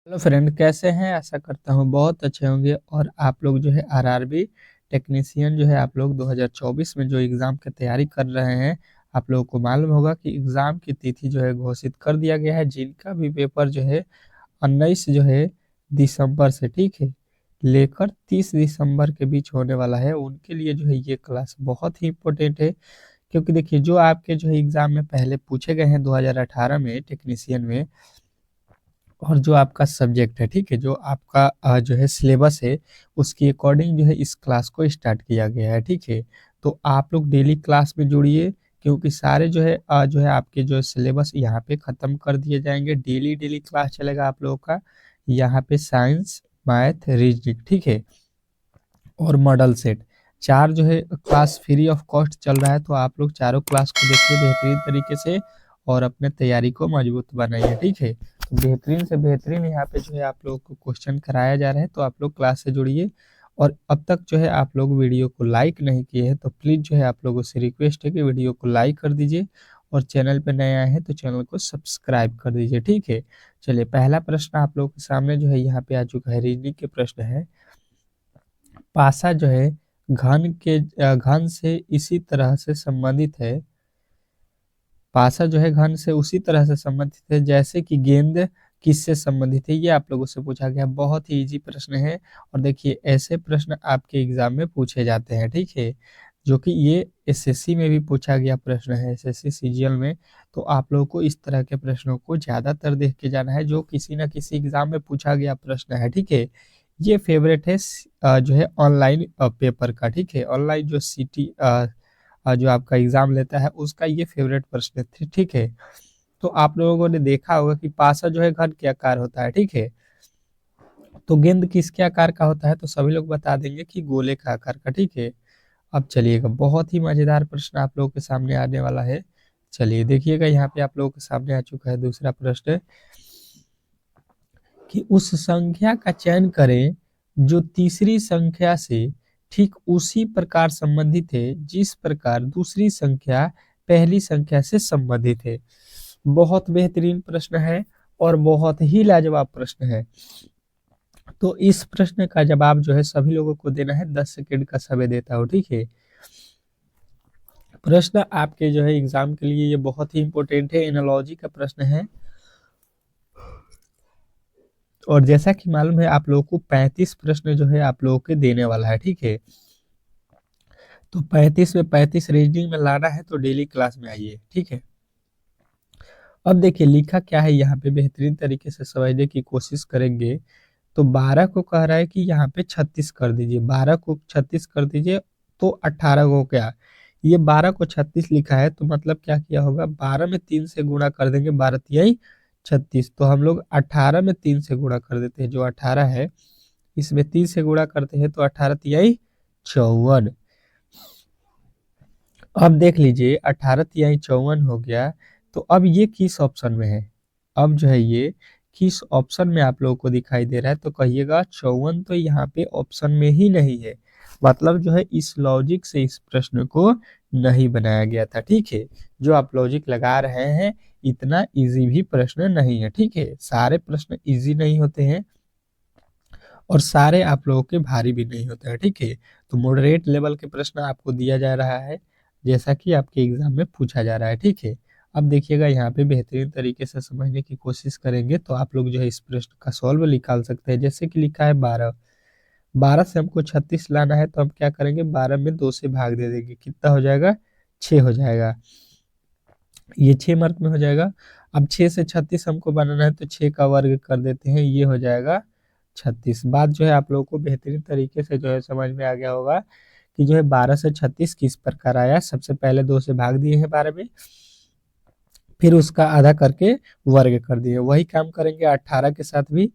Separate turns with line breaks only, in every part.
Hello friend, कैसे हैं? आशा करता हूँ बहुत अच्छे होंगे। और आप लोग जो है आरआरबी टेक्नीशियन जो है आप लोग 2024 में जो एग्ज़ाम की तैयारी कर रहे हैं, आप लोगों को मालूम होगा कि एग्ज़ाम की तिथि जो है घोषित कर दिया गया है। जिनका भी पेपर जो है 19 जो है दिसंबर से, ठीक है, लेकर 30 दिसंबर के बीच होने वाला है, उनके लिए जो है ये क्लास बहुत ही इम्पोर्टेंट है। क्योंकि देखिए, जो आपके जो है एग्ज़ाम में पहले पूछे गए हैं 2018 में टेक्नीशियन में, और जो आपका सब्जेक्ट है, ठीक है, जो आपका जो है सिलेबस है, उसके अकॉर्डिंग जो है इस क्लास को स्टार्ट किया गया है, ठीक है। तो आप लोग डेली क्लास में जुड़िए, क्योंकि सारे जो है आपके जो सिलेबस यहाँ पे ख़त्म कर दिए जाएंगे। डेली डेली क्लास चलेगा आप लोगों का यहाँ पे, साइंस, मैथ, रीजनिंग, ठीक है, और मॉडल सेट। चार जो है क्लास फ्री ऑफ कॉस्ट चल रहा है, तो आप लोग चारों क्लास को देखिए बेहतरीन तरीके से और अपने तैयारी को मजबूत बनाइए, ठीक है। तो बेहतरीन से बेहतरीन यहाँ पे जो है आप लोगों को क्वेश्चन कराया जा रहा है, तो आप लोग क्लास से जुड़िए। और अब तक जो है आप लोग वीडियो को लाइक नहीं किए हैं, तो प्लीज़ जो है आप लोगों से रिक्वेस्ट है कि वीडियो को लाइक कर दीजिए, और चैनल पे नए आए हैं तो चैनल को सब्सक्राइब कर दीजिए, ठीक है। चलिए, पहला प्रश्न आप लोगों के सामने जो है यहाँ पे आ चुका है। रीजनिंग के प्रश्न है। पासा जो है घन से इसी तरह से संबंधित है। पासा जो है घन से उसी तरह से संबंधित है जैसे कि गेंद किससे संबंधित है। ये आप लोगों से पूछा गया, बहुत ही इजी प्रश्न है। और देखिए, ऐसे प्रश्न आपके एग्जाम में पूछे जाते हैं, ठीक है, जो कि ये एसएससी में भी पूछा गया प्रश्न है, एसएससी सीजीएल में। तो आप लोगों को इस तरह के प्रश्नों को ज्यादातर देख के जाना है, जो किसी ना किसी एग्जाम में पूछा गया प्रश्न है, ठीक है। ये फेवरेट है जो है ऑनलाइन पेपर का, ठीक है। ऑनलाइन जो सीटी जो आपका एग्जाम लेता है उसका ये फेवरेट प्रश्न थे, ठीक है। तो आप लोगों ने देखा होगा कि पासा जो है घन के आकार होता है, ठीक है। तो गेंद किसके आकार का होता है? तो सभी लोग बता देंगे कि गोले का आकार का, ठीक है। अब चलिएगा, बहुत ही मजेदार प्रश्न आप लोगों के सामने आने वाला है। चलिए देखिएगा, यहाँ पे आप लोगों के सामने आ चुका है दूसरा प्रश्न, कि उस संख्या का चयन करें जो तीसरी संख्या से ठीक उसी प्रकार संबंधित है जिस प्रकार दूसरी संख्या पहली संख्या से संबंधित है। बहुत बेहतरीन प्रश्न है और बहुत ही लाजवाब प्रश्न है। तो इस प्रश्न का जवाब जो है सभी लोगों को देना है। 10 सेकेंड का समय देता हूँ, ठीक है। प्रश्न आपके जो है एग्जाम के लिए ये बहुत ही इंपॉर्टेंट है, एनालॉजी का प्रश्न है। और जैसा कि मालूम है, आप लोगों को 35 प्रश्न जो है आप लोगों के देने वाला है, ठीक है। तो 35 में 35 रीजनिंग में लाना है, तो डेली क्लास में आइए, ठीक है। अब देखिए लिखा क्या है यहाँ पे, बेहतरीन तरीके से समझने की कोशिश करेंगे। तो 12 को कह रहा है कि यहाँ पे 36 कर दीजिए, 12 को 36 कर दीजिए, तो 18 को क्या, ये 12 को 36 लिखा है, तो मतलब क्या किया होगा, 12 में 3 से गुणा कर देंगे, 12 तिहाई 36। तो हम लोग 18 में 3 से गुणा कर देते हैं, जो 18 है इसमें 3 से गुणा करते हैं, तो 18 तिहाई 54। अब देख लीजिए, 18 तिहाई 54 हो गया। तो अब ये किस ऑप्शन में है? अब जो है ये किस ऑप्शन में आप लोगों को दिखाई दे रहा है? तो कहिएगा 54 तो यहाँ पे ऑप्शन में ही नहीं है, मतलब जो है इस लॉजिक से इस प्रश्न को नहीं बनाया गया था, ठीक है। जो आप लॉजिक लगा रहे हैं, इतना इजी भी प्रश्न नहीं है, ठीक है। सारे प्रश्न इजी नहीं होते हैं और सारे आप लोगों के भारी भी नहीं होते हैं, ठीक है। तो मॉडरेट लेवल के प्रश्न आपको दिया जा रहा है, जैसा कि आपके एग्जाम में पूछा जा रहा है, ठीक है। अब देखिएगा, यहाँ पे बेहतरीन तरीके से समझने की कोशिश करेंगे तो आप लोग जो है इस प्रश्न का सॉल्व निकाल सकते हैं। जैसे कि लिखा है 12, 12 से हमको 36 लाना है, तो हम क्या करेंगे, 12 में 2 से भाग दे देंगे, कितना हो जाएगा, 6 हो जाएगा। ये 6 मार्क में हो जाएगा। अब 6 से 36 हमको बनाना है, तो 6 का वर्ग कर देते हैं, ये हो जाएगा 36। बात जो है आप लोगों को बेहतरीन तरीके से जो है समझ में आ गया होगा कि जो है 12 से 36 किस प्रकार आया। सबसे पहले 2 से भाग दिए हैं 12 में, फिर उसका आधा करके वर्ग कर दिए। वही काम करेंगे 18 के साथ भी।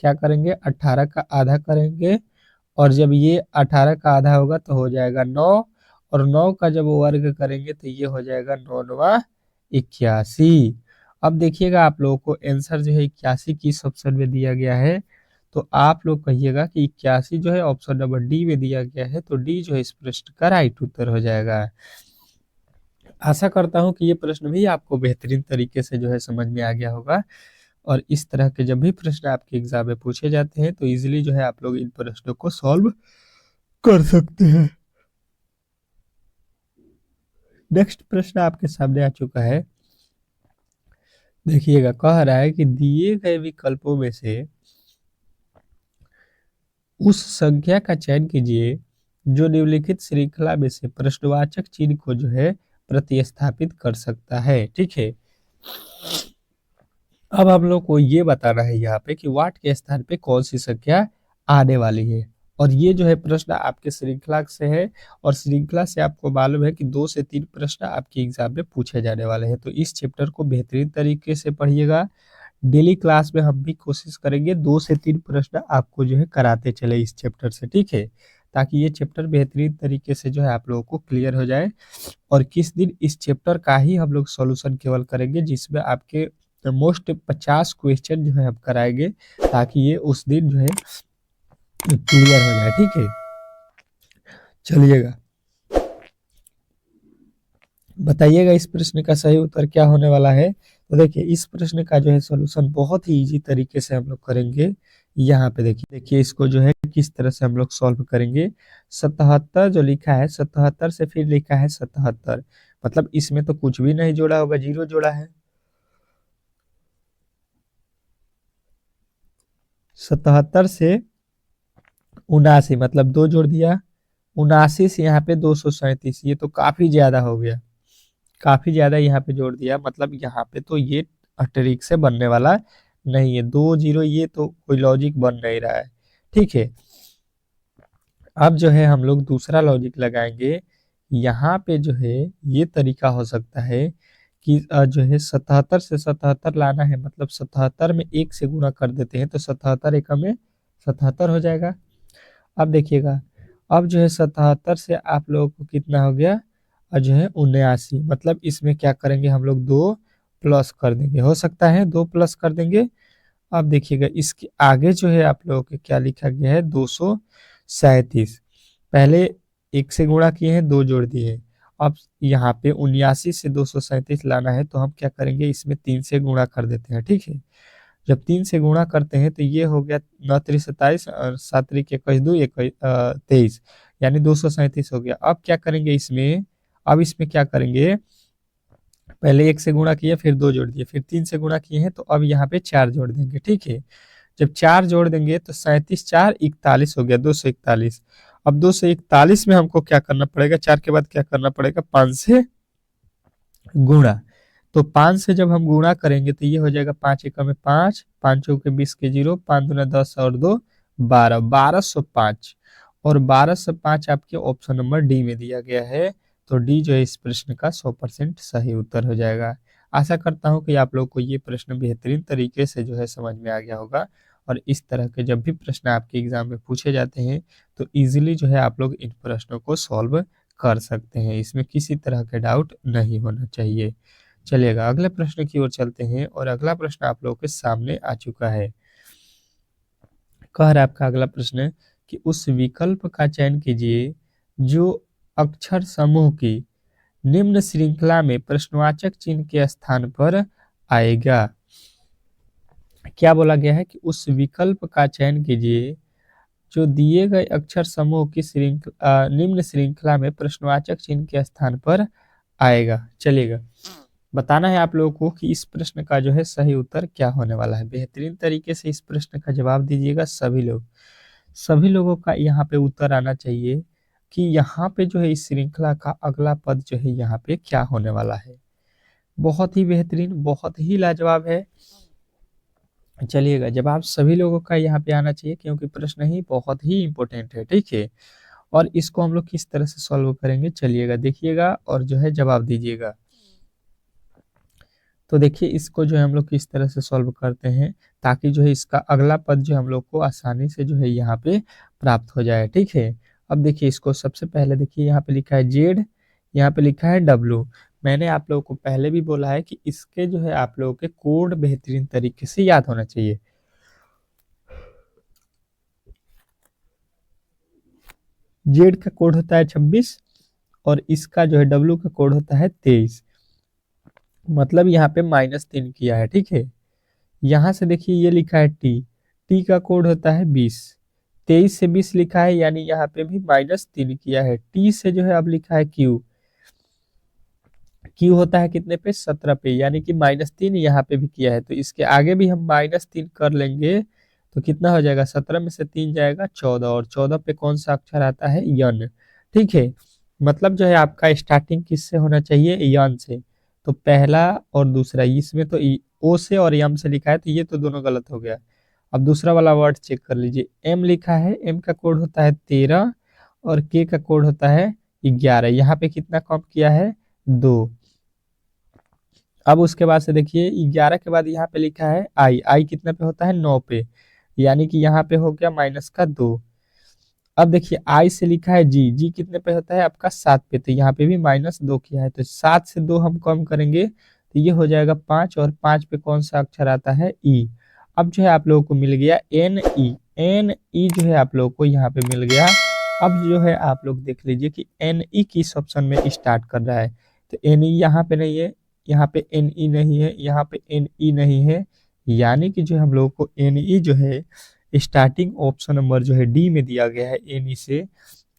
क्या करेंगे, 18 का आधा करेंगे, और जब ये 18 का आधा होगा तो हो जाएगा 9, और 9 का जब वर्ग करेंगे तो ये हो जाएगा 9 9 81। अब देखिएगा, आप लोगों को आंसर जो है 81 किस ऑप्शन में दिया गया है? तो आप लोग कहिएगा कि 81 जो है ऑप्शन नंबर डी में दिया गया है, तो डी जो है इस प्रश्न का राइट उत्तर हो जाएगा। आशा करता हूँ कि ये प्रश्न भी आपको बेहतरीन तरीके से जो है समझ में आ गया होगा। और इस तरह के जब भी प्रश्न आपके एग्जाम में पूछे जाते हैं तो इजीली जो है आप लोग इन प्रश्नों को सॉल्व कर सकते हैं। नेक्स्ट प्रश्न आपके सामने आ चुका है। देखिएगा, कह रहा है कि दिए गए विकल्पों में से उस संख्या का चयन कीजिए जो निम्नलिखित श्रृंखला में से प्रश्नवाचक चिन्ह को जो है प्रतिस्थापित कर सकता है। ठीक है, अब हम लोग को ये बताना है यहाँ पे कि वाट के स्थान पे कौन सी संख्या आने वाली है। और ये जो है प्रश्न आपके श्रृंखला से है, और श्रृंखला से आपको मालूम है कि 2 से 3 प्रश्न आपके एग्जाम में पूछे जाने वाले हैं। तो इस चैप्टर को बेहतरीन तरीके से पढ़िएगा। डेली क्लास में हम भी कोशिश करेंगे 2 से 3 प्रश्न आपको जो है कराते चले इस चैप्टर से। ठीक है, ताकि ये चैप्टर बेहतरीन तरीके से जो है आप लोगों को क्लियर हो जाए। और किस दिन इस चैप्टर का ही हम लोग सॉल्यूशन केवल करेंगे जिसमें आपके मोस्ट 50 क्वेश्चन जो है हम कराएंगे, ताकि ये उस दिन जो है क्लियर हो जाए। ठीक है, चलिएगा बताइएगा इस प्रश्न का सही उत्तर क्या होने वाला है। तो देखिए, इस प्रश्न का जो है सॉल्यूशन बहुत ही इजी तरीके से हम लोग करेंगे। यहाँ पे देखिए इसको जो है किस तरह से हम लोग सॉल्व करेंगे। 77 जो लिखा है, 77 से फिर लिखा है 77, मतलब इसमें तो कुछ भी नहीं जोड़ा होगा, जीरो जोड़ा है। 77 से 79 मतलब 2 जोड़ दिया, 79 से यहाँ पे 237, ये तो काफी ज्यादा हो गया, काफी ज्यादा यहाँ पे जोड़ दिया, मतलब यहाँ पे तो ये ट्रिक से बनने वाला नहीं है। 2 0 ये तो कोई लॉजिक बन नहीं रहा है। ठीक है, अब जो है हम लोग दूसरा लॉजिक लगाएंगे। यहाँ पे जो है ये तरीका हो सकता है कि जो है 77 से 77 लाना है, मतलब 77 में 1 से गुणा कर देते हैं तो 77 एकम में 77 हो जाएगा। अब देखिएगा, अब जो है 77 से आप लोगों को कितना हो गया, और जो है 79, मतलब इसमें क्या करेंगे हम लोग 2 प्लस कर देंगे, हो सकता है 2 प्लस कर देंगे। अब देखिएगा इसके आगे जो है आप लोगों के क्या लिखा गया है, 237, पहले 1 से गुणा किए हैं, 2 जोड़ दिए हैं। अब यहाँ पे 79 से 237 लाना है तो हम क्या करेंगे, इसमें 3 से गुणा कर देते हैं। ठीक है, जब 3 से गुणा करते हैं तो ये हो गया 9 3 27 और 7 3 21 2 23, यानी 237 हो गया। अब क्या करेंगे इसमें, अब इसमें क्या करेंगे, पहले 1 से गुणा किया, फिर 2 जोड़ दिए, फिर 3 से गुणा किए हैं तो अब यहाँ पे 4 जोड़ देंगे। ठीक है, जब 4 जोड़ देंगे तो 37 4 41 हो गया, 241। अब 241 में हमको क्या करना पड़ेगा, 4 के बाद क्या करना पड़ेगा, 5 से गुणा। तो 5 से जब हम गुणा करेंगे तो ये हो जाएगा 5 एकम में 5, 5 चौके 20 के 0, 5 दूना 10 और 2 12, 1205। और 1205 आपके ऑप्शन नंबर डी में दिया गया है। तो डी जो है इस प्रश्न का 100% सही उत्तर हो जाएगा। आशा करता हूँ कि आप लोग को ये प्रश्न बेहतरीन तरीके से जो है समझ में आ गया होगा। और इस तरह के जब भी प्रश्न आपके एग्जाम में पूछे जाते हैं तो इजीली जो है आप लोग इन प्रश्नों को सॉल्व कर सकते हैं, इसमें किसी तरह का डाउट नहीं होना चाहिए। चलिएगा अगले प्रश्न की ओर चलते हैं, और अगला प्रश्न आप लोगों के सामने आ चुका है। कह रहा है आपका अगला प्रश्न कि उस विकल्प का चयन कीजिए जो अक्षर समूह की निम्न श्रृंखला में प्रश्नवाचक चिन्ह के स्थान पर आएगा। क्या बोला गया है कि उस विकल्प का चयन कीजिए जो दिए गए अक्षर समूह की श्रृंखला निम्न श्रृंखला में प्रश्नवाचक चिन्ह के स्थान पर आएगा। चलिएगा बताना है आप लोगों को कि इस प्रश्न का जो है सही उत्तर क्या होने वाला है। बेहतरीन तरीके से इस प्रश्न का जवाब दीजिएगा सभी लोग। सभी लोगों का यहाँ पे उत्तर आना चाहिए कि यहाँ पे जो है इस श्रृंखला का अगला पद जो है यहाँ पे क्या होने वाला है। बहुत ही बेहतरीन, बहुत ही लाजवाब है। चलिएगा जवाब सभी लोगों का यहाँ पे आना चाहिए क्योंकि प्रश्न ही बहुत ही इंपॉर्टेंट है। ठीक है, और इसको हम लोग किस तरह से सॉल्व करेंगे, चलिएगा देखिएगा और जो है जवाब दीजिएगा। तो देखिए इसको जो है हम लोग किस तरह से सॉल्व करते हैं ताकि जो है इसका अगला पद जो हम लोग को आसानी से जो है यहाँ पे प्राप्त हो जाए। ठीक है, अब देखिए इसको सबसे पहले देखिए यहाँ पे लिखा है जेड, यहाँ पे लिखा है डब्लू। मैंने आप लोगों को पहले भी बोला है कि इसके जो है आप लोगों के कोड बेहतरीन तरीके से याद होना चाहिए। जेड का कोड होता है 26 और इसका जो है डब्लू का कोड होता है 23, मतलब यहाँ पे -3 किया है। ठीक है, यहाँ से देखिए ये लिखा है टी, टी का कोड होता है 20, 23 से 20 लिखा है, यानी यहाँ पे भी -3 किया है। टी से जो है अब लिखा है क्यू, क्यू होता है कितने पे, 17 पे, यानी कि -3 यहाँ पे भी किया है, तो इसके आगे भी हम -3 कर लेंगे तो कितना हो जाएगा, 17 में से 3 जाएगा 14, और 14 पे कौन सा अक्षर आता है, यन। ठीक है, मतलब जो है आपका स्टार्टिंग किससे होना चाहिए, यन से। तो पहला और दूसरा, इसमें तो ओ से और यम से लिखा है, तो ये तो दोनों गलत हो गया। अब दूसरा वाला वर्ड चेक कर लीजिए, एम लिखा है, एम का कोड होता है 13 और के का कोड होता है 11, यहाँ पे कितना कम किया है, 2। अब उसके बाद से देखिए 11 के बाद यहाँ पे लिखा है आई, आई कितने पे होता है, 9 पे, यानी कि यहाँ पे हो गया -2। अब देखिए आई से लिखा है जी, जी कितने पे होता है आपका, 7 पे, तो यहाँ पे भी -2 किया है, तो 7 से 2 हम कम करेंगे तो ये हो जाएगा 5, और 5 पे कौन सा अक्षर आता है, ई। अब जो है आप लोगों को मिल गया एन ई, एन ई जो है आप लोगों को यहाँ पे मिल गया। अब जो है आप लोग देख लीजिए कि एन ई किस ऑप्शन में स्टार्ट कर रहा है, तो एन ई यहाँ पे नहीं है, यहाँ पे एन ई नहीं है, यहाँ पे एन ई नहीं है, यानी कि जो हम लोगों को एन ई जो है स्टार्टिंग ऑप्शन नंबर जो है डी में दिया गया है, एन ई से,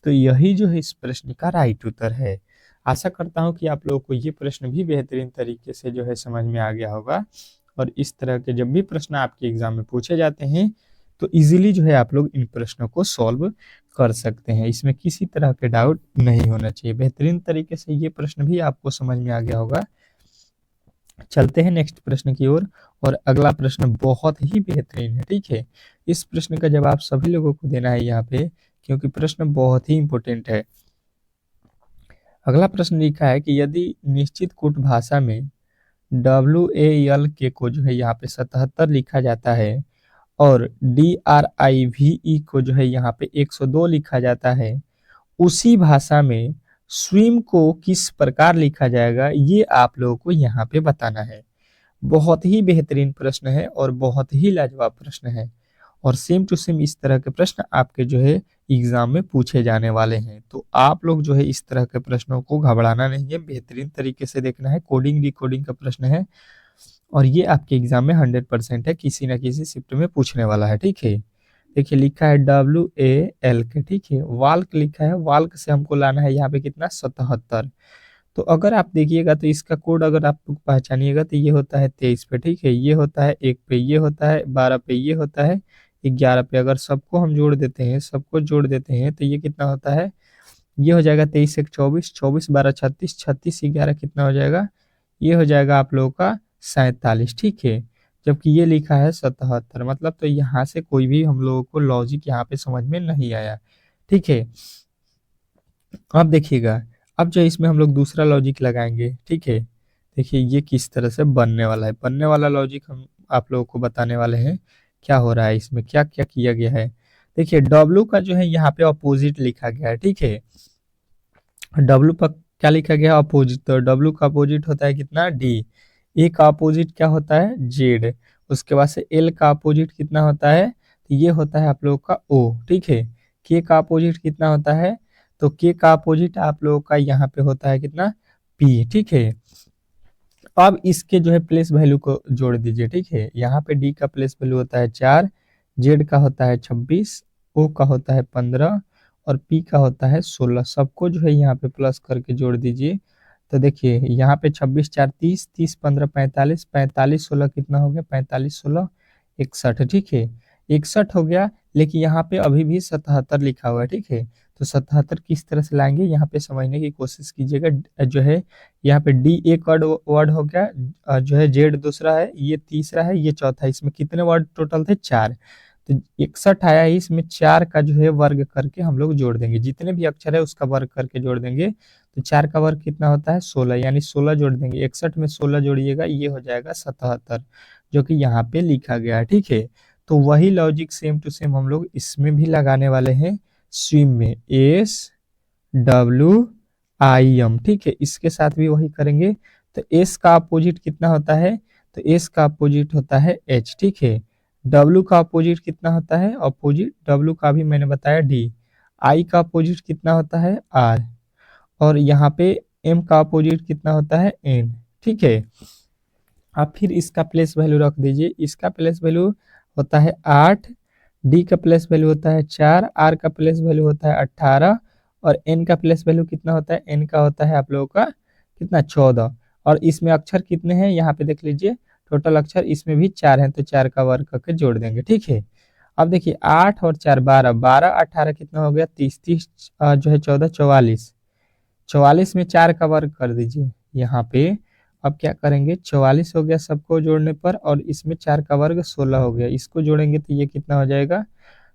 तो यही जो है इस प्रश्न का राइट उत्तर है। आशा करता हूँ कि आप लोगों को ये प्रश्न भी बेहतरीन तरीके से जो है समझ में आ गया होगा, और इस तरह के जब भी प्रश्न आपके एग्जाम में पूछे जाते हैं तो इजीली जो है आप लोग इन प्रश्नों को सॉल्व कर सकते हैं, इसमें किसी तरह के डाउट नहीं होना चाहिए। बेहतरीन तरीके से ये प्रश्न भी आपको समझ में आ गया होगा। चलते हैं नेक्स्ट प्रश्न की ओर, और अगला प्रश्न बहुत ही बेहतरीन है। ठीक है, इस प्रश्न का जवाब सभी लोगों को देना है यहाँ पे, क्योंकि प्रश्न बहुत ही इंपॉर्टेंट है। अगला प्रश्न लिखा है कि यदि निश्चित कूट भाषा में WAL के को जो है यहाँ पे 77 लिखा जाता है, और DRIVE को जो है यहाँ पे 102 लिखा जाता है, उसी भाषा में स्विम को किस प्रकार लिखा जाएगा, ये आप लोगों को यहाँ पे बताना है। बहुत ही बेहतरीन प्रश्न है और बहुत ही लाजवाब प्रश्न है, और सेम टू सेम इस तरह के प्रश्न आपके जो है एग्जाम में पूछे जाने वाले हैं। तो आप लोग जो है इस तरह के प्रश्नों को घबराना नहीं है, बेहतरीन तरीके से देखना है। कोडिंग डिकोडिंग का प्रश्न है, और ये आपके एग्जाम में 100% है, किसी ना किसी शिफ्ट में पूछने वाला है। ठीक है, देखिए लिखा है WAL के, ठीक है, वाल्क लिखा है, वाल्क से हमको लाना है यहाँ पे कितना, 77। तो अगर आप देखिएगा तो इसका कोड अगर आप पहचानिएगा तो ये होता है 23 पे, ठीक है, ये होता है 1 पे, ये होता है 12 पे, ये होता है 11 पे। अगर सबको हम जोड़ देते हैं, सबको जोड़ देते हैं तो ये कितना होता है, ये हो जाएगा 23 1 24, 24 12 36, 36 11 कितना हो जाएगा, ये हो जाएगा आप लोगों का 47। ठीक है, जबकि ये लिखा है 77, मतलब तो यहाँ से कोई भी हम लोगों को लॉजिक यहाँ पे समझ में नहीं आया। ठीक है, अब देखिएगा, अब जो इसमें हम लोग दूसरा लॉजिक लगाएंगे। ठीक है, देखिए ये किस तरह से बनने वाला है, बनने वाला लॉजिक हम आप लोगों को बताने वाले हैं, क्या हो रहा है इसमें, क्या क्या किया गया है। देखिए डब्लू का जो है यहाँ पे अपोजिट लिखा गया है। ठीक है, डब्लू पर क्या लिखा गया, अपोजिट, तो डब्लू का अपोजिट होता है कितना, डी। ए का अपोजिट क्या होता है, जेड। उसके बाद से एल का अपोजिट कितना होता है, तो ये होता है आप लोगों का ओ। ठीक है, के का अपोजिट कितना होता है, तो के का अपोजिट आप लोगों का यहाँ पे होता है कितना, पी। ठीक है, अब इसके जो है प्लेस वैल्यू को जोड़ दीजिए। ठीक है, यहाँ पे डी का प्लेस वैल्यू होता है 4, जेड का होता है 26, ओ का होता है 15, और पी का होता है 16। सबको जो है यहाँ पे प्लस करके जोड़ दीजिए। तो देखिए यहाँ पे 26 4 30, 30 15 45, 45 16 कितना हो गया, 45 16 61। ठीक है, 61 हो गया, लेकिन यहाँ पे अभी भी 77 लिखा हुआ है। ठीक है, तो 77 किस तरह से लाएंगे, यहाँ पे समझने की कोशिश कीजिएगा। जो है यहाँ पे डी एक वर्ड वर्ड हो गया, जो है जेड दूसरा है, ये तीसरा है, ये चौथा है। इसमें कितने वर्ड टोटल थे, 4। तो 61 आया है, इसमें 4 का जो है वर्ग करके हम लोग जोड़ देंगे, जितने भी अक्षर है उसका वर्ग करके जोड़ देंगे। तो 4 का वर्ग कितना होता है, 16, यानी 16 जोड़ देंगे, 61 में 16 जोड़िएगा, ये हो जाएगा 77, जो कि यहाँ पे लिखा गया है। ठीक है, तो वही लॉजिक सेम टू सेम हम लोग इसमें भी लगाने वाले हैं, स्विम में, SWIM। ठीक है, इसके साथ भी वही करेंगे। तो एस का अपोजिट कितना होता है, तो एस का अपोजिट होता है एच। ठीक है, डब्ल्यू का अपोजिट कितना होता है, अपोजिट डब्ल्यू का भी मैंने बताया डी। आई का अपोजिट कितना होता है, आर। और यहाँ पे एम का अपोजिट कितना होता है, एन। ठीक है, अब फिर इसका प्लेस वैल्यू रख दीजिए। इसका प्लेस वैल्यू होता है 8, डी का प्लेस वैल्यू होता है 4, आर का प्लेस वैल्यू होता है 18 और एन का प्लेस वैल्यू कितना होता है, एन का होता है आप लोगों का कितना 14। और इसमें अक्षर कितने हैं यहाँ पे देख लीजिए, टोटल अक्षर इसमें भी 4 हैं, तो 4 का वर्ग करके जोड़ देंगे। ठीक है, अब देखिए 8 और 4 12, 12 18 कितना हो गया 30, 30 जो है 14 44, 44 में 4 का वर्ग कर दीजिए यहाँ पे। अब क्या करेंगे, 44 हो गया सबको जोड़ने पर और इसमें 4 का वर्ग 16 हो गया, इसको जोड़ेंगे तो ये कितना हो जाएगा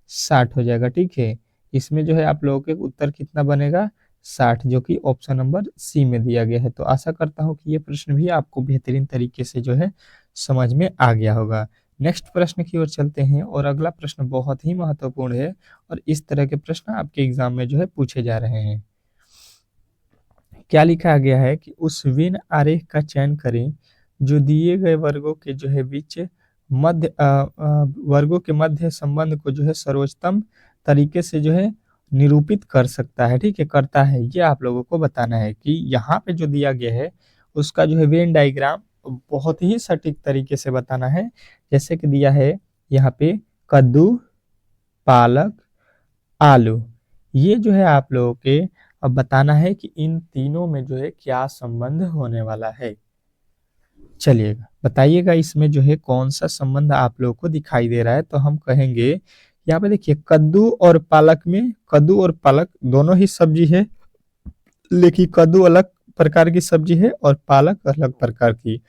60 हो जाएगा। ठीक है, इसमें जो है आप लोगों के उत्तर कितना बनेगा 60, जो कि ऑप्शन नंबर सी में दिया गया है। तो आशा करता हूँ कि ये प्रश्न भी आपको बेहतरीन तरीके से जो है समझ में आ गया होगा। नेक्स्ट प्रश्न की ओर चलते हैं और अगला प्रश्न बहुत ही महत्वपूर्ण है और इस तरह के प्रश्न आपके एग्जाम में जो है पूछे जा रहे हैं। क्या लिखा गया है कि उस वेन आरेख का चयन करें जो दिए गए वर्गों के जो है बीच मध्य वर्गों के मध्य संबंध को जो है सर्वोत्तम तरीके से जो है निरूपित कर सकता है। ठीक है, करता है, ये आप लोगों को बताना है कि यहाँ पे जो दिया गया है उसका जो है वेन डायग्राम बहुत ही सटीक तरीके से बताना है। जैसे कि दिया है यहाँ पे कद्दू, पालक, आलू, ये जो है आप लोगों के अब बताना है कि इन तीनों में जो है क्या संबंध होने वाला है। चलिएगा बताइएगा इसमें जो है कौन सा संबंध आप लोगों को दिखाई दे रहा है। तो हम कहेंगे यहाँ पे देखिए कद्दू और पालक में, कद्दू और पालक दोनों ही सब्जी है, लेकिन कद्दू अलग प्रकार की सब्जी है और पालक अलग प्रकार की,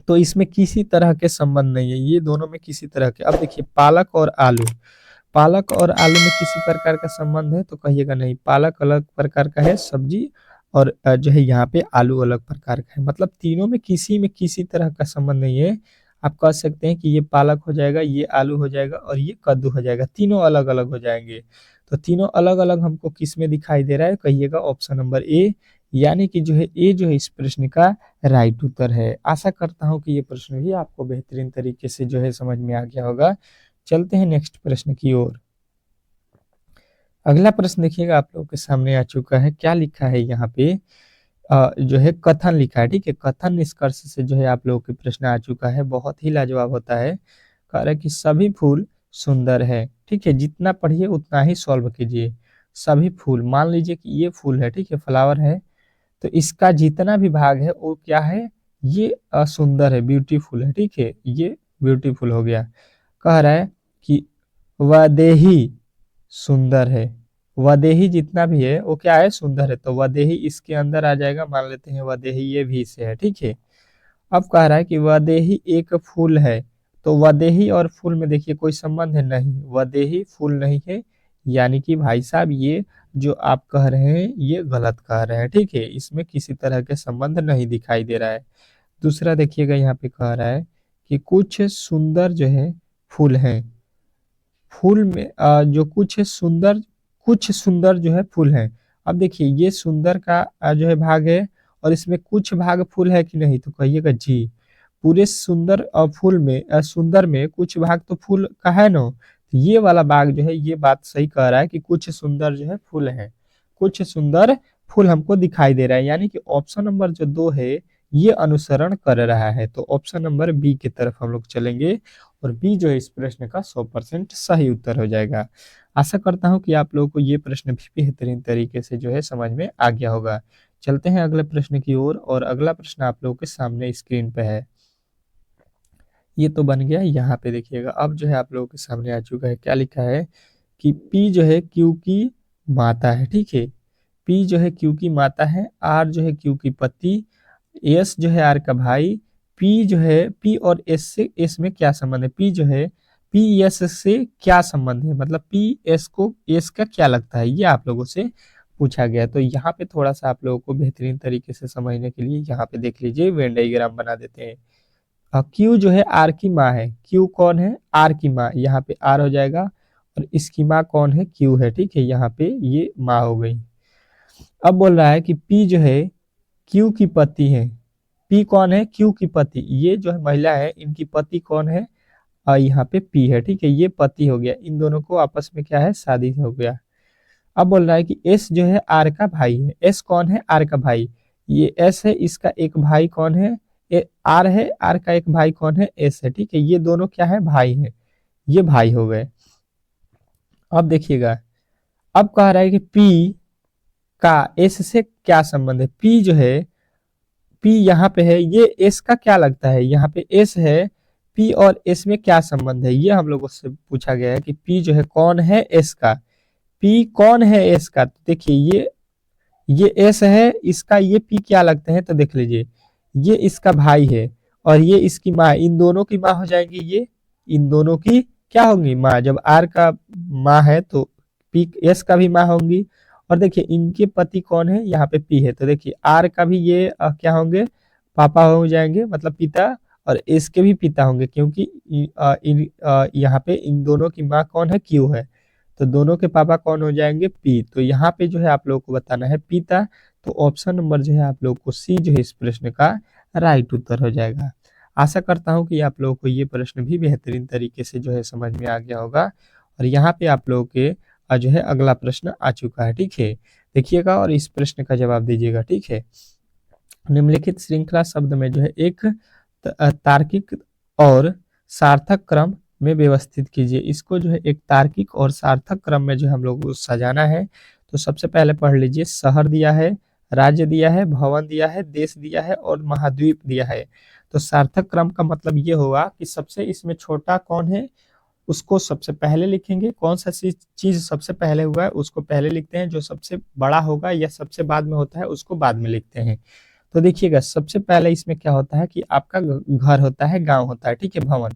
तो इसमें किसी तरह के संबंध नहीं है, ये दोनों में किसी तरह के। अब देखिए पालक और आलू, पालक और आलू में किसी प्रकार का संबंध है तो कहिएगा नहीं, पालक अलग प्रकार का है सब्जी और जो है यहाँ पे आलू अलग प्रकार का है, मतलब तीनों में किसी तरह का संबंध नहीं है। आप कह सकते हैं कि ये पालक हो जाएगा, ये आलू हो जाएगा और ये कद्दू हो जाएगा, तीनों अलग अलग हो जाएंगे। तो तीनों अलग अलग हमको किस में दिखाई दे रहा है, कहिएगा ऑप्शन नंबर ए, यानी कि जो है ए जो है इस प्रश्न का राइट उत्तर है। आशा करता हूँ कि ये प्रश्न भी आपको बेहतरीन तरीके से जो है समझ में आ गया होगा। चलते हैं नेक्स्ट प्रश्न की ओर। अगला प्रश्न देखिएगा आप लोगों के सामने आ चुका है। क्या लिखा है यहाँ पे, जो है कथन लिखा है। ठीक है, कथन निष्कर्ष से जो है आप लोगों के प्रश्न आ चुका है, बहुत ही लाजवाब होता है। कह रहा है कि सभी फूल सुंदर है। ठीक है, जितना पढ़िए उतना ही सॉल्व कीजिए। सभी फूल, मान लीजिए कि ये फूल है, ठीक है, फ्लावर है, तो इसका जितना भी भाग है वो क्या है, ये सुंदर है, ब्यूटीफुल है। ठीक है, ये ब्यूटीफुल हो गया। कह रहा है कि वदेही सुंदर है, वदेही जितना भी है वो क्या है, सुंदर है, तो वदेही इसके अंदर आ जाएगा, मान लेते हैं वदेही ये भी से है। ठीक है, अब कह रहा है कि वदेही एक फूल है, तो वदेही और फूल में देखिए कोई संबंध है नहीं, वदेही फूल नहीं है, यानी कि भाई साहब ये जो आप कह रहे हैं ये गलत कह रहे हैं। ठीक है, इसमें किसी तरह के संबंध नहीं दिखाई दे रहा है। दूसरा देखिएगा यहाँ पे कह रहा है कि कुछ सुंदर जो है फूल हैं, फूल में जो कुछ सुंदर जो है फूल हैं। अब देखिए ये सुंदर का जो है भाग है और इसमें कुछ भाग फूल है कि नहीं, तो कहिएगा जी। पूरे सुंदर फूल में सुंदर में कुछ भाग तो फूल का है ना, तो ये वाला भाग जो है ये बात सही कह रहा है कि कुछ सुंदर जो है फूल है, कुछ सुंदर फूल हमको दिखाई दे रहा है, यानी कि ऑप्शन नंबर जो 2 है ये अनुसरण कर रहा है। तो ऑप्शन नंबर बी की तरफ हम लोग चलेंगे और बी जो है इस प्रश्न का 100% सही उत्तर हो जाएगा। आशा करता हूं कि आप लोगों को ये प्रश्न भी बेहतरीन तरीके से जो है समझ में आ गया होगा। चलते हैं अगले प्रश्न की ओर और अगला प्रश्न आप लोगों के सामने स्क्रीन पे है। ये तो बन गया, यहाँ पे देखिएगा अब जो है आप लोगों के सामने आ चुका है। क्या लिखा है कि पी जो है क्यू की माता है। ठीक है, पी जो है क्यू की माता है, आर जो है क्यू की पति, एस जो है आर का भाई, पी जो है पी और एस से, एस में क्या संबंध है, पी जो है पी एस से क्या संबंध है, मतलब पी एस को एस का क्या लगता है, ये आप लोगों से पूछा गया। तो यहाँ पे थोड़ा सा आप लोगों को बेहतरीन तरीके से समझने के लिए यहाँ पे देख लीजिए, वेन डायग्राम बना देते हैं। क्यू जो है आर की माँ है, क्यू कौन है, आर की माँ, यहाँ पे आर हो जाएगा और इसकी माँ कौन है, क्यू है। ठीक है, यहाँ पे ये माँ हो गई। अब बोल रहा है कि पी जो है क्यू की पति है, पी कौन है, क्यू की पति, ये जो है महिला है इनकी पति कौन है, यहाँ पे पी है। ठीक है, ये पति हो गया, इन दोनों को आपस में क्या है, शादी हो गया। अब बोल रहा है कि एस जो है आर का भाई है, एस कौन है, आर का भाई, ये एस है, इसका एक भाई कौन है, आर है, आर का एक भाई कौन है, एस है। ठीक है, ये दोनों क्या है, भाई है, ये भाई हो गए। अब देखिएगा, अब कह रहा है कि पी का एस से क्या संबंध है। पी जो है, पी यहाँ पे है, ये एस का क्या लगता है, यहाँ पे एस है, पी और एस में क्या संबंध है, ये हम लोगों से पूछा गया है कि पी जो है कौन है एस का, पी कौन है एस का। तो देखिए ये एस है, इसका ये पी क्या लगते हैं, तो देख लीजिए, ये इसका भाई है और ये इसकी माँ, इन दोनों की माँ हो जाएंगी, ये इन दोनों की क्या होंगी, माँ। जब आर का माँ है तो पी एस का भी माँ होंगी। और देखिए इनके पति कौन है, यहाँ पे पी है, तो देखिए आर का भी ये क्या होंगे, पापा हो जाएंगे, मतलब पिता, और एस के भी पिता होंगे, क्योंकि यहाँ पे इन दोनों की माँ कौन है, क्यू है, तो दोनों के पापा कौन हो जाएंगे, पी। तो यहाँ पे जो है आप लोगों को बताना है पिता। तो ऑप्शन नंबर जो है आप लोगों को सी जो है इस प्रश्न का राइट उत्तर हो जाएगा। आशा करता हूँ कि आप लोगों को ये प्रश्न भी बेहतरीन तरीके से जो है समझ में आ गया होगा। और यहाँ पे आप लोगों के जो है अगला प्रश्न आ चुका है। ठीक है, देखिएगा और इस प्रश्न का जवाब दीजिएगा। ठीक है, निम्नलिखित श्रृंखला शब्द में जो है एक तार्किक और सार्थक क्रम में व्यवस्थित कीजिए। इसको जो है एक तार्किक और सार्थक क्रम में जो हम लोग को सजाना है। तो सबसे पहले पढ़ लीजिए, शहर दिया है, राज्य दिया है, भवन दिया है, देश दिया है और महाद्वीप दिया है। तो सार्थक क्रम का मतलब ये होगा कि सबसे इसमें छोटा कौन है उसको सबसे पहले लिखेंगे, कौन सा चीज सबसे पहले हुआ है उसको पहले लिखते हैं, जो सबसे बड़ा होगा या सबसे बाद में होता है उसको बाद में लिखते हैं। तो देखिएगा, सबसे पहले इसमें क्या होता है कि आपका घर होता है, गांव होता है, ठीक है, भवन।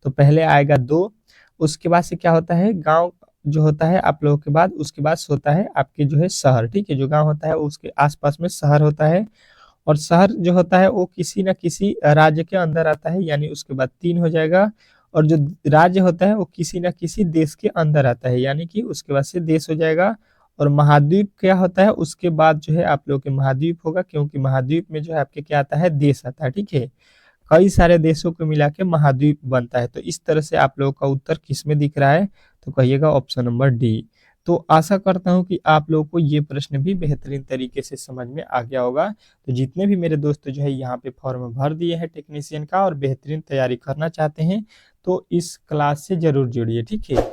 तो पहले आएगा दो, उसके बाद से क्या होता है, गांव जो होता है आप लोगों के बाद, उसके बाद होता है आपके जो है शहर। ठीक है, जो गांव होता है उसके आसपास में शहर होता है, और शहर जो होता है वो किसी न किसी राज्य के अंदर आता है, यानी उसके बाद तीन हो जाएगा। और जो राज्य होता है वो किसी न किसी देश के अंदर आता है, यानी कि उसके बाद से देश हो जाएगा। और महाद्वीप क्या होता है, उसके बाद जो है आप लोग के महाद्वीप होगा, क्योंकि महाद्वीप में जो है आपके क्या आता है, देश आता है। ठीक है, कई सारे देशों को मिला के महाद्वीप बनता है। तो इस तरह से आप लोगों का उत्तर किस में दिख रहा है, तो कहिएगा ऑप्शन नंबर डी। तो आशा करता हूं कि आप लोगों को ये प्रश्न भी बेहतरीन तरीके से समझ में आ गया होगा। तो जितने भी मेरे दोस्त जो है यहाँ पे फॉर्म भर दिए हैं टेक्नीशियन का और बेहतरीन तैयारी करना चाहते हैं, तो इस क्लास से जरूर जुड़िए। ठीक है,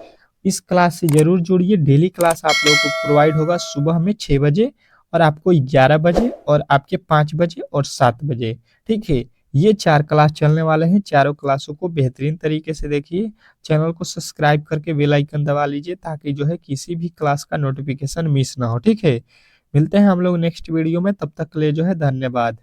इस क्लास से जरूर जुड़िए। डेली क्लास आप लोगों को प्रोवाइड होगा सुबह में 6 बजे, और आपको 11 बजे, और आपके 5 बजे और 7 बजे। ठीक है, ये 4 क्लास चलने वाले हैं। चारों क्लासों को बेहतरीन तरीके से देखिए। चैनल को सब्सक्राइब करके बेल आइकन दबा लीजिए, ताकि जो है किसी भी क्लास का नोटिफिकेशन मिस ना हो। ठीक है, मिलते हैं हम लोग नेक्स्ट वीडियो में, तब तक के लिए जो है धन्यवाद।